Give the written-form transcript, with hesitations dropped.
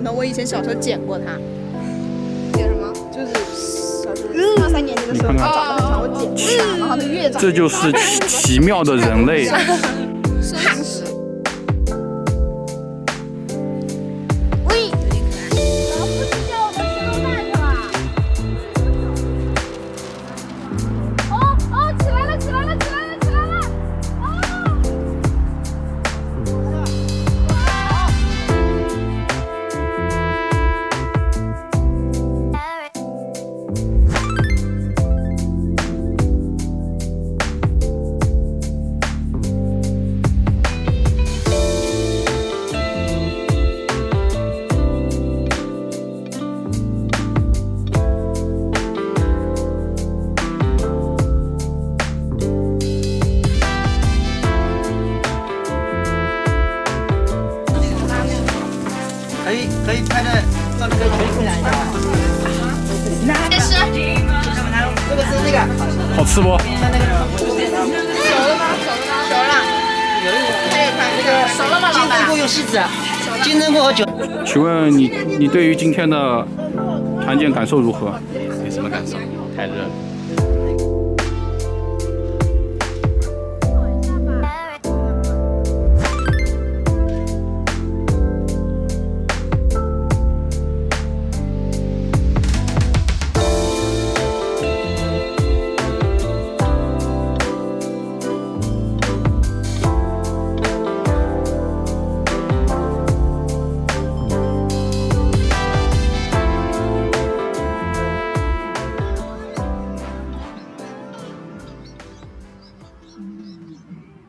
头，我以前小时候捡过它。捡什么？就是小学2、3年级的时候，它长得很长，我捡过它，然后它越长。这就是奇妙的人类。汉史。喂，老师叫我们吃肉饭去了。哦，起来了！可以拍的照片可以分享一下。这是这个是那个好吃不？像那个熟了吗？还有看这个熟了吗？金针菇用锡纸，金针菇和酒。请问你对于今天的团建感受如何？没什么感受，太热了。